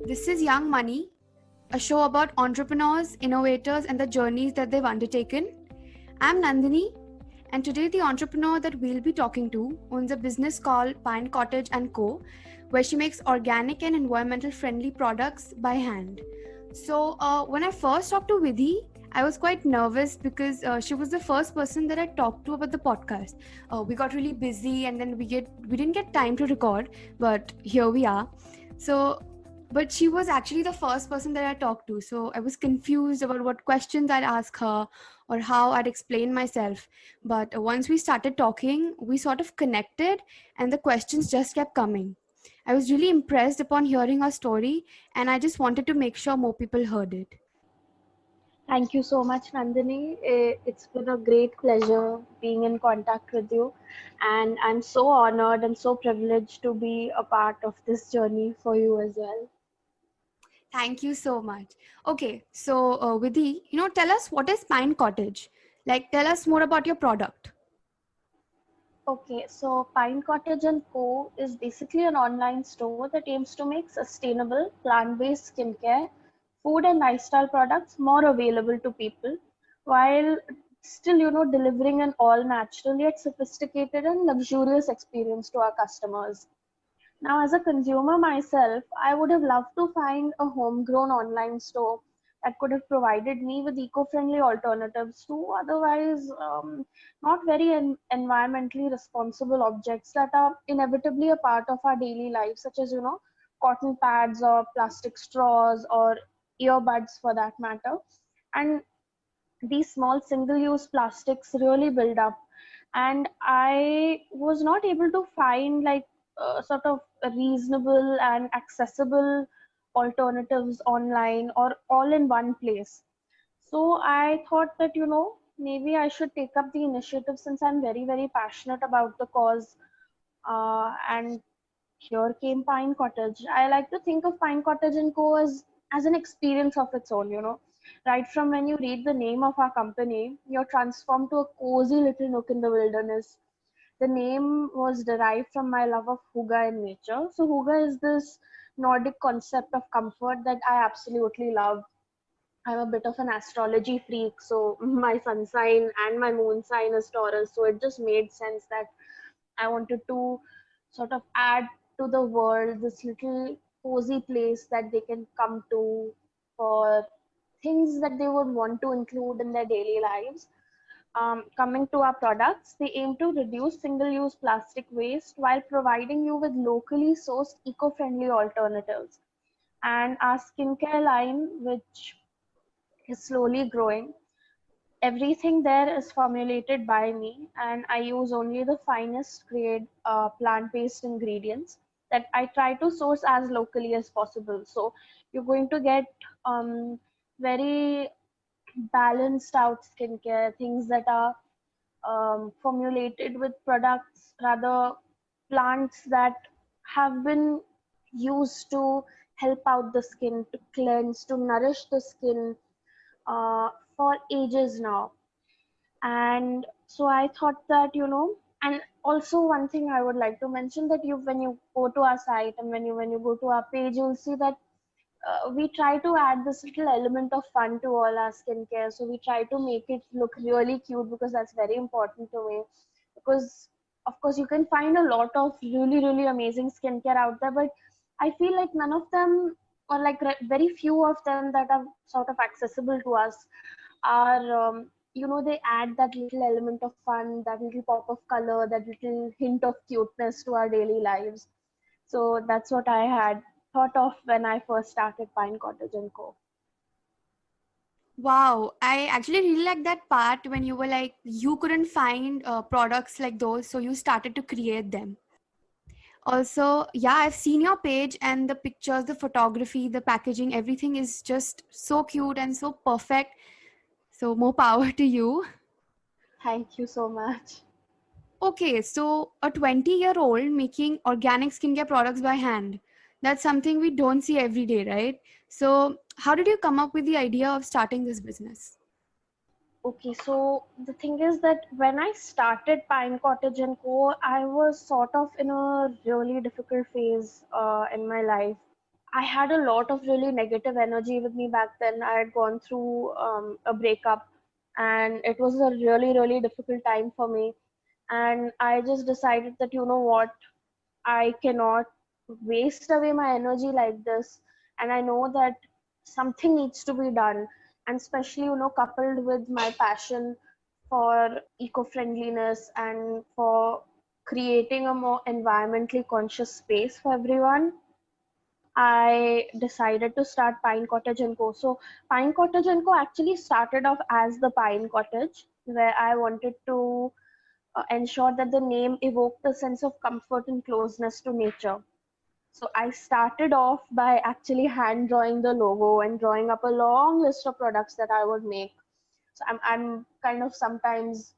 This is Young Money, a show about entrepreneurs, innovators, and the journeys that they've undertaken. I'm Nandini, and today the entrepreneur that we'll be talking to owns a business called Pine Cottage & Co., where she makes organic and environmental friendly products by hand. So when I first talked to Vidhi, I was quite nervous because she was the first person that I talked to about the podcast. We got really busy, and then we didn't get time to record, but here we are. So but she was actually the first person that I talked to. So I was confused about what questions I'd ask her or how I'd explain myself. But once we started talking, we sort of connected and the questions just kept coming. I was really impressed upon hearing her story, and I just wanted to make sure more people heard it. Thank you so much, Nandini. It's been a great pleasure being in contact with you, and I'm so honored and so privileged to be a part of this journey for you as well. Thank you so much. Okay, so Vidhi, tell us what is Pine Cottage? Like, tell us more about your product. Okay, so Pine Cottage and Co. is basically an online store that aims to make sustainable, plant-based skincare, food and lifestyle products more available to people, while still, delivering an all-natural yet sophisticated and luxurious experience to our customers. Now, as a consumer myself, I would have loved to find a homegrown online store that could have provided me with eco-friendly alternatives to otherwise not very environmentally responsible objects that are inevitably a part of our daily life, such as, cotton pads or plastic straws or earbuds for that matter. And these small single-use plastics really build up, and I was not able to find like sort of reasonable and accessible alternatives online or all in one place. So I thought that maybe I should take up the initiative since I'm very very passionate about the cause, and here came Pine Cottage. I like to think of Pine Cottage and Co. as an experience of its own. Right from when you read the name of our company, you're transformed to a cozy little nook in the wilderness. The name was derived from my love of hygge in nature. So hygge is this Nordic concept of comfort that I absolutely love. I'm a bit of an astrology freak, so my sun sign and my moon sign is Taurus, so it just made sense that I wanted to sort of add to the world this little cozy place that they can come to for things that they would want to include in their daily lives. Coming to our products, they aim to reduce single-use plastic waste while providing you with locally sourced eco-friendly alternatives. And our skincare line, which is slowly growing, everything there is formulated by me, and I use only the finest grade plant-based ingredients that I try to source as locally as possible. So you're going to get very balanced out skincare, things that are formulated with products, rather plants that have been used to help out the skin, to cleanse, to nourish the skin uh, for ages now. And so I thought that, and also one thing I would like to mention that when you go to our site and when you go to our page, you'll see that we try to add this little element of fun to all our skincare. So we try to make it look really cute because that's very important to me. Because of course you can find a lot of really really amazing skincare out there, but I feel like none of them, or like very few of them that are sort of accessible to us are they add that little element of fun, that little pop of color, that little hint of cuteness to our daily lives. So that's what I had thought of when I first started Pine Cottage and Co. Wow, I actually really like that part when you were like, you couldn't find products like those, so you started to create them. Also, yeah, I've seen your page and the pictures, the photography, the packaging, everything is just so cute and so perfect. So, more power to you. Thank you so much. Okay, so a 20-year-old making organic skincare products by hand. That's something we don't see every day, right? So, how did you come up with the idea of starting this business? Okay, so the thing is that when I started Pine Cottage and Co, I was sort of in a really difficult phase in my life. I had a lot of really negative energy with me back then. I had gone through a breakup, and it was a really, really difficult time for me. And I just decided that, you know what, I cannot waste away my energy like this. And I know that something needs to be done. And especially, coupled with my passion for eco-friendliness and for creating a more environmentally conscious space for everyone, I decided to start Pine Cottage & Co. So Pine Cottage & Co. actually started off as the Pine Cottage, where I wanted to ensure that the name evoked a sense of comfort and closeness to nature. So I started off by actually hand drawing the logo and drawing up a long list of products that I would make. So I'm kind of sometimes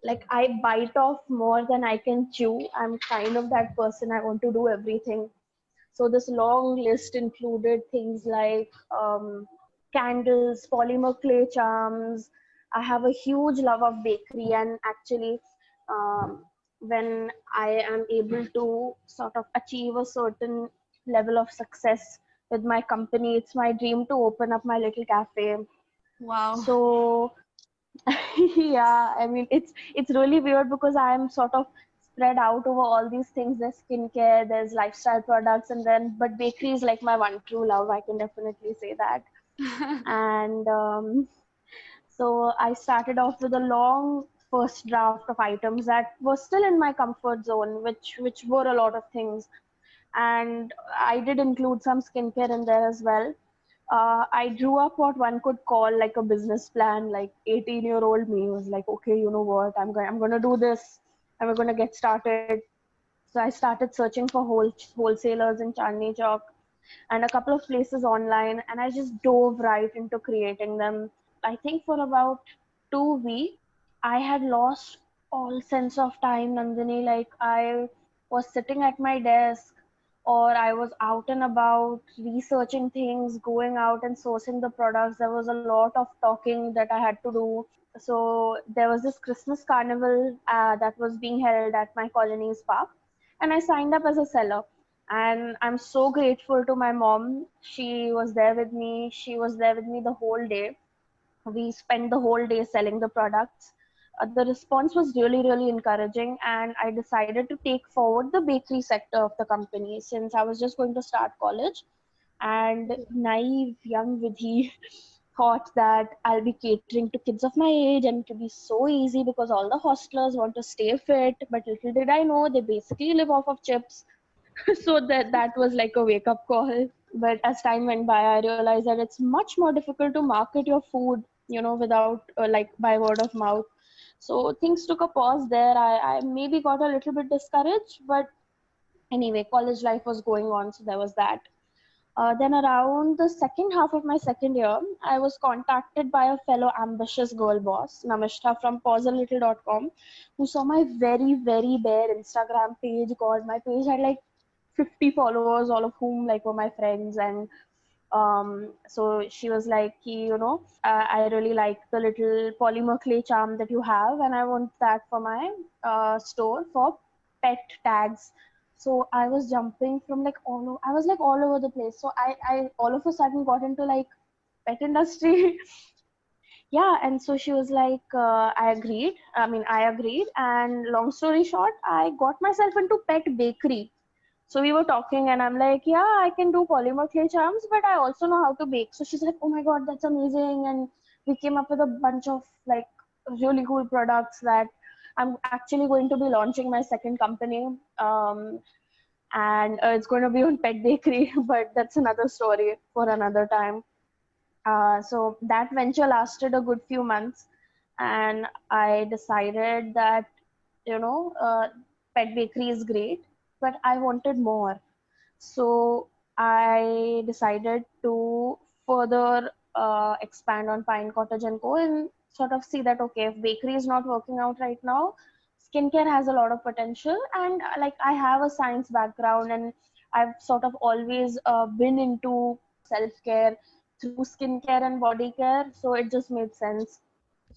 like I bite off more than I can chew. I'm kind of that person. I want to do everything. So this long list included things like candles, polymer clay charms. I have a huge love of bakery, and actually, um, when I am able to sort of achieve a certain level of success with my company, it's my dream to open up my little cafe. Wow. So yeah, I mean it's really weird because I'm sort of spread out over all these things. There's skincare, there's lifestyle products, and then but bakery is like my one true love. I can definitely say that. And so I started off with a long first draft of items that were still in my comfort zone, which were a lot of things. And I did include some skincare in there as well. I drew up what one could call like a business plan. Like 18-year-old me was like, okay, you know what, I'm gonna do this, and we're gonna get started. So I started searching for wholesalers in Chandni Chowk and a couple of places online, and I just dove right into creating them. I think for about 2 weeks, I had lost all sense of time, Nandini. Like I was sitting at my desk, or I was out and about researching things, going out and sourcing the products. There was a lot of talking that I had to do. So there was this Christmas carnival that was being held at my colony's park, and I signed up as a seller. And I'm so grateful to my mom. She was there with me. She was there with me the whole day. We spent the whole day selling the products. The response was really, really encouraging, and I decided to take forward the bakery sector of the company since I was just going to start college. And naive young Vidhi thought that I'll be catering to kids of my age and it will be so easy because all the hostelers want to stay fit. But little did I know they basically live off of chips. So that was like a wake up call. But as time went by, I realized that it's much more difficult to market your food, without like by word of mouth. So things took a pause there. I maybe got a little bit discouraged, but anyway, college life was going on, so there was that. Then around the second half of my second year, I was contacted by a fellow ambitious girl boss, Namishta from pausealittle.com, who saw my very, very bare Instagram page. God, my page had like 50 followers, all of whom like were my friends. And so she was like, I really like the little polymer clay charm that you have, and I want that for my store for pet tags. So I was jumping from like I was like all over the place. So I all of a sudden got into like pet industry. Yeah, and so she was like, I agreed. And long story short, I got myself into pet bakery. So we were talking, and I'm like, yeah, I can do polymer clay charms, but I also know how to bake. So she's like, oh my God, that's amazing. And we came up with a bunch of like really cool products that I'm actually going to be launching my second company. And it's going to be on pet bakery, but that's another story for another time. So that venture lasted a good few months, and I decided that, you know, uh, pet bakery is great, but I wanted more. So I decided to further expand on Pine Cottage and Co. and sort of see that, okay, if bakery is not working out right now, skincare has a lot of potential. And like I have a science background, and I've sort of always been into self-care through skincare and body care. So it just made sense.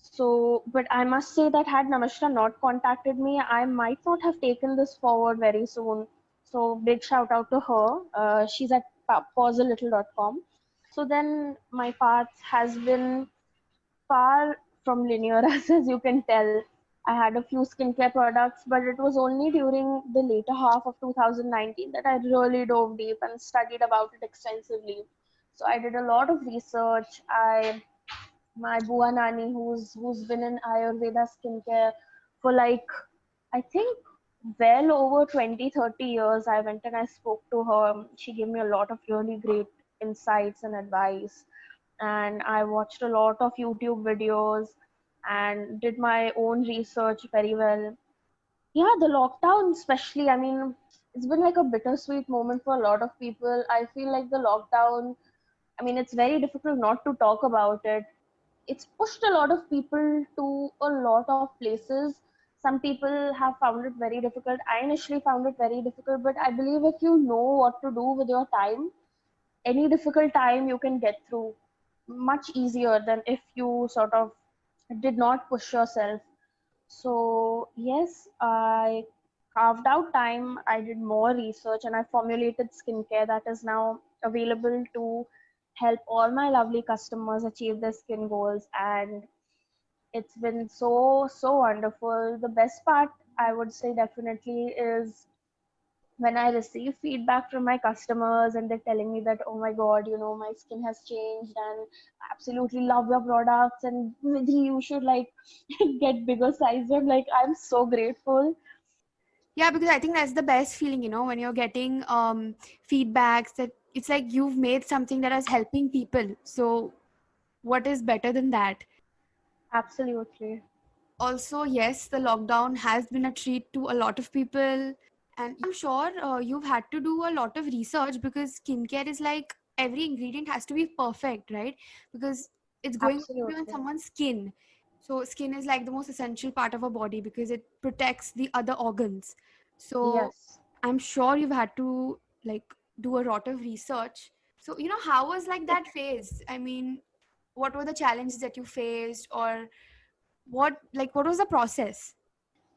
So, but I must say that had Namashra not contacted me, I might not have taken this forward very soon. So, big shout out to her. She's at pausealittle.com. So then my path has been far from linear, as you can tell. I had a few skincare products, but it was only during the later half of 2019 that I really dove deep and studied about it extensively. So I did a lot of research. My Bua Nani, who's been in Ayurveda skincare for like, I think well over 20-30 years. I went and I spoke to her. She gave me a lot of really great insights and advice. And I watched a lot of YouTube videos and did my own research very well. Yeah, the lockdown, especially, I mean, it's been like a bittersweet moment for a lot of people. I feel like the lockdown, I mean, it's very difficult not to talk about it. It's pushed a lot of people to a lot of places. Some people have found it very difficult. I initially found it very difficult, but I believe if you know what to do with your time, any difficult time you can get through much easier than if you sort of did not push yourself. So, yes, I carved out time, I did more research, and I formulated skincare that is now available to help all my lovely customers achieve their skin goals. And it's been so wonderful. The best part, I would say, definitely is when I receive feedback from my customers and they're telling me that, oh my God, my skin has changed and I absolutely love your products and maybe you should like get bigger size. I'm like, I'm so grateful. Yeah, because I think that's the best feeling, when you're getting feedbacks that it's like you've made something that is helping people. So what is better than that? Absolutely. Also, yes, the lockdown has been a treat to a lot of people. And I'm sure you've had to do a lot of research because skincare is like every ingredient has to be perfect, right? Because it's going to be on Absolutely. someone's skin. So, skin is like the most essential part of our body because it protects the other organs. So, Yes. I'm sure you've had to like do a lot of research. So, how was like It that phase? I mean, what were the challenges that you faced, or what was the process?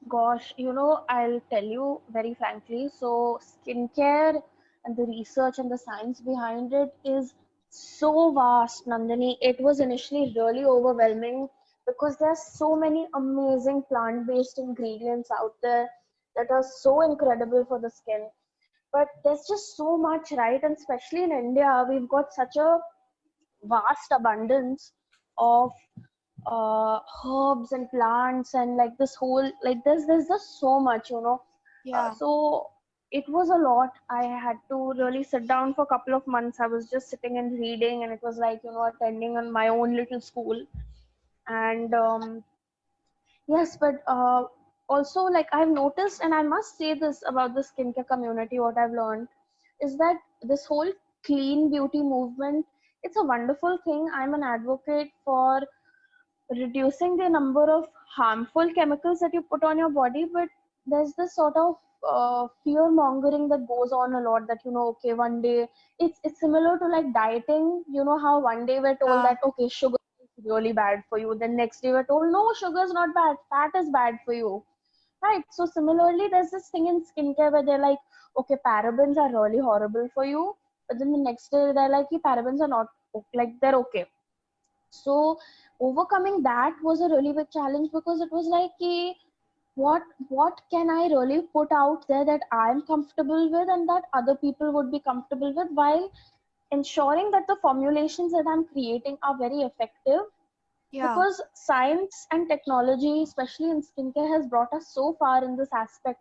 Gosh, I'll tell you very frankly. So, skincare and the research and the science behind it is so vast, Nandini. It was initially really overwhelming because there's so many amazing plant-based ingredients out there that are so incredible for the skin. But there's just so much, right? And especially in India, we've got such a vast abundance of herbs and plants and like this whole like there's just so much Yeah. so it was a lot. I had to really sit down for a couple of months. I was just sitting and reading, and it was like attending on my own little school. And yes, but also like I've noticed, and I must say this about the skincare community, what I've learned is that this whole clean beauty movement, it's a wonderful thing. I'm an advocate for reducing the number of harmful chemicals that you put on your body, but there's this sort of fear mongering that goes on a lot, that okay, one day it's similar to like dieting. How one day we're told Yeah. that okay, sugar is really bad for you, then next day we're told no, sugar is not bad, fat is bad for you, right? So similarly, there's this thing in skincare where they're like, okay, parabens are really horrible for you, but then the next day they're like, parabens are not like they're okay. So overcoming that was a really big challenge because it was like, what can I really put out there that I'm comfortable with and that other people would be comfortable with, while ensuring that the formulations that I'm creating are very effective. Yeah. Because science and technology, especially in skincare, has brought us so far in this aspect.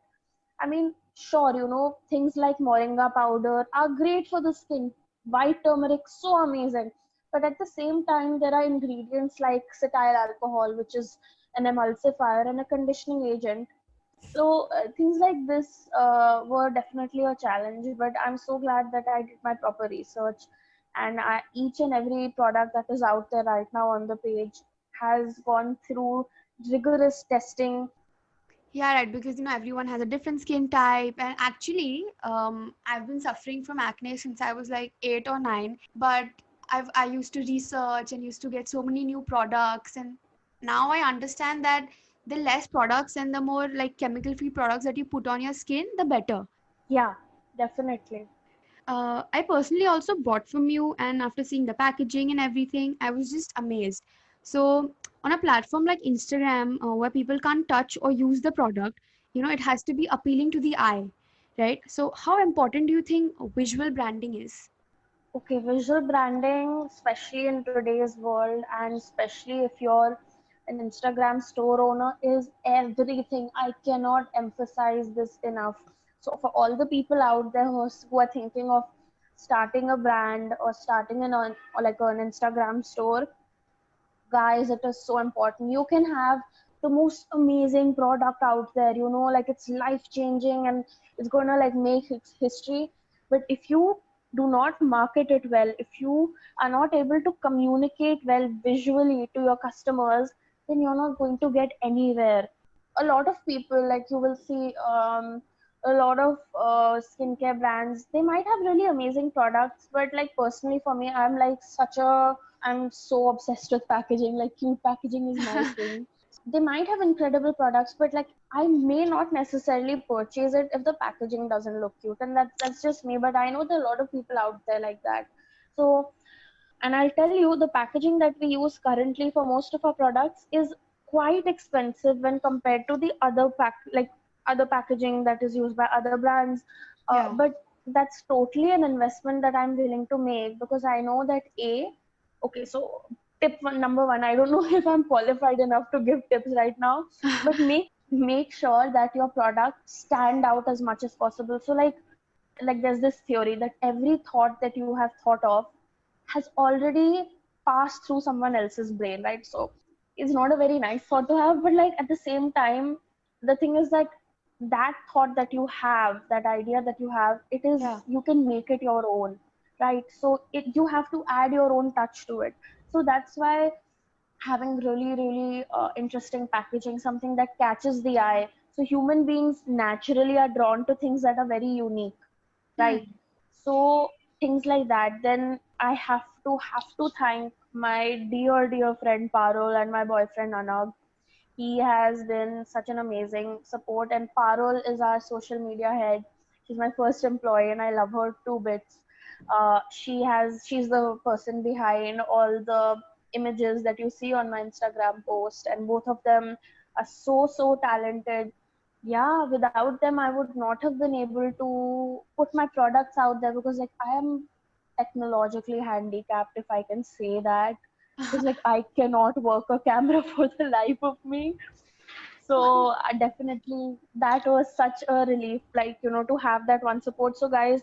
I mean, sure, things like moringa powder are great for the skin. White turmeric, so amazing. But at the same time, there are ingredients like cetyl alcohol, which is an emulsifier and a conditioning agent. So things like this were definitely a challenge. But I'm so glad that I did my proper research, and each and every product that is out there right now on the page has gone through rigorous testing. Yeah, right. Because everyone has a different skin type, and actually, I've been suffering from acne since I was like 8 or 9. But I used to research and used to get so many new products, and now I understand that the less products and the more like chemical-free products that you put on your skin, the better. Yeah, definitely. I personally also bought from you, and after seeing the packaging and everything, I was just amazed. So, on a platform like Instagram, where people can't touch or use the product, it has to be appealing to the eye, right? So, how important do you think visual branding is? Okay, visual branding, especially in today's world, and especially if you're an Instagram store owner, is everything. I cannot emphasize this enough. So, for all the people out there who are thinking of starting a brand or starting or like an Instagram store, guys, it is so important. You can have the most amazing product out there, like it's life changing and it's gonna like make history. But if you do not market it well, if you are not able to communicate well visually to your customers, then you're not going to get anywhere. A lot of people, like you will see, a lot of skincare brands, they might have really amazing products, but like personally for me, I'm so obsessed with packaging. Like cute packaging is my thing. They might have incredible products, but like I may not necessarily purchase it if the packaging doesn't look cute. And that's just me. But I know there are a lot of people out there like that. So, and I'll tell you, the packaging that we use currently for most of our products is quite expensive when compared to the other packaging that is used by other brands. Yeah. But that's totally an investment that I'm willing to make because I know that okay, so number one, I don't know if I'm qualified enough to give tips right now, but make sure that your products stand out as much as possible. So like there's this theory that every thought that you have thought of has already passed through someone else's brain, right? So it's not a very nice thought to have, but like at the same time, the thing is that that thought that you have, that idea that you have, Yeah. you can make it your own, right? So you have to add your own touch to it. So that's why having really, really interesting packaging, something that catches the eye. So human beings naturally are drawn to things that are very unique, right? Hmm. So things like that. Then I have to thank my dear friend Parul and my boyfriend Anag. He has been such an amazing support, and Parul is our social media head. She's my first employee, and I love her two bits. She's the person behind all the images that you see on my Instagram post, and both of them are so talented. Yeah, without them, I would not have been able to put my products out there because like I am technologically handicapped, if I can say that, because like I cannot work a camera for the life of me. So definitely that was such a relief, like to have that one support. So guys,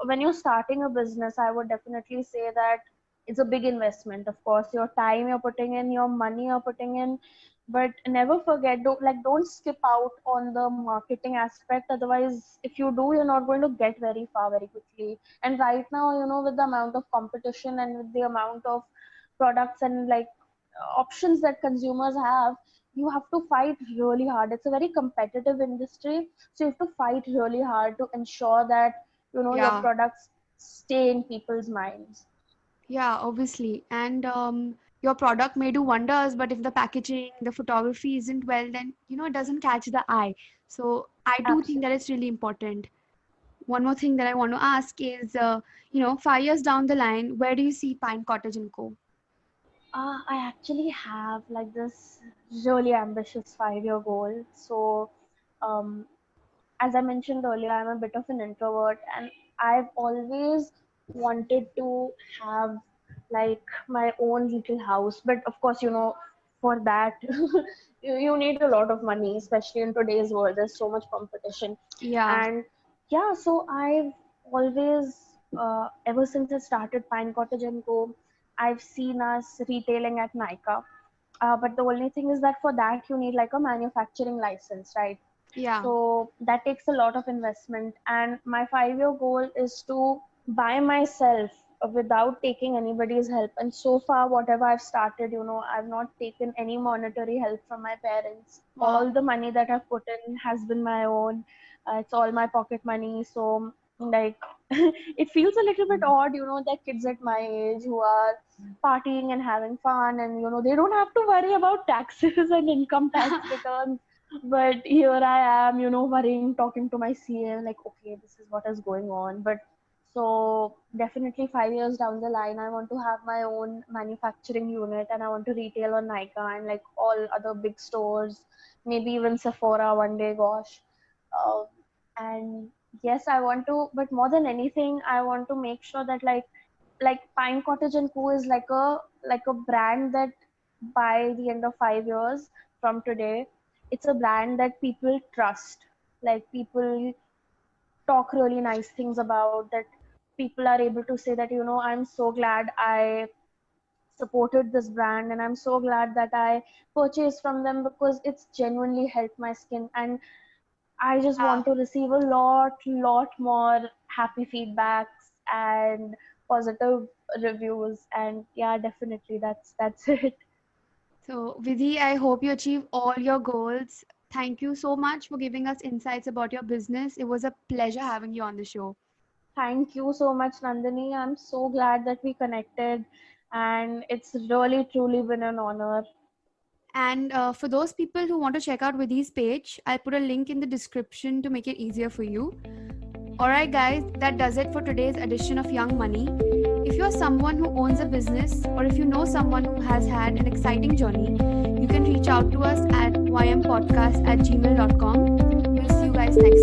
when you're starting a business, I would definitely say that it's a big investment. Of course, your time you're putting in, your money you're putting in, but never forget, don't skip out on the marketing aspect. Otherwise, if you do, you're not going to get very far very quickly. And right now, with the amount of competition and with the amount of products and like options that consumers have, you have to fight really hard. It's a very competitive industry, so you have to fight really hard to ensure that your Yeah. products stay in people's minds. Yeah, obviously. And your product may do wonders, but if the packaging, the photography isn't well, then it doesn't catch the eye. So I do think that Absolutely. it's really important. One more thing that I want to ask is, 5 years down the line, where do you see Pine Cottage and Co? I actually have like this really ambitious 5-year goal. So, um, as I mentioned earlier, I'm a bit of an introvert, and I've always wanted to have like my own little house. But of course, for that, you need a lot of money, especially in today's world. There's so much competition. Yeah. And yeah, so I've always, ever since I started Pine Cottage and Co, I've seen us retailing at Nika. But the only thing is that for that you need like a manufacturing license, right? Yeah. So that takes a lot of investment. And my 5-year goal is to buy myself without taking anybody's help. And so far, whatever I've started, I've not taken any monetary help from my parents. All Wow. the money that I've put in has been my own. It's all my pocket money. So, like, it feels a little bit odd, that kids at my age who are partying and having fun, and they don't have to worry about taxes and income tax returns. But here I am, worrying, talking to my CA, like, okay, this is what is going on. But So definitely 5 years down the line, I want to have my own manufacturing unit and I want to retail on Nykaa and like all other big stores, maybe even Sephora one day, gosh. Uh, and yes, I want to, but more than anything, I want to make sure that like Pine Cottage and Co is like a brand that by the end of 5 years from today, it's a brand that people trust. Like people talk really nice things about, that people are able to say that, I'm so glad I supported this brand and I'm so glad that I purchased from them because it's genuinely helped my skin. And I just Yeah. want to receive a lot more happy feedbacks and positive reviews. And yeah, definitely that's it. So, Vidhi, I hope you achieve all your goals. Thank you so much for giving us insights about your business. It was a pleasure having you on the show. Thank you so much, Nandini. I'm so glad that we connected, and it's really truly been an honor. And for those people who want to check out Vidhi's page, I'll put a link in the description to make it easier for you. Alright, guys, that does it for today's edition of Young Money. If you're someone who owns a business or if you know someone who has had an exciting journey, you can reach out to us at ympodcast@gmail.com. We'll see you guys next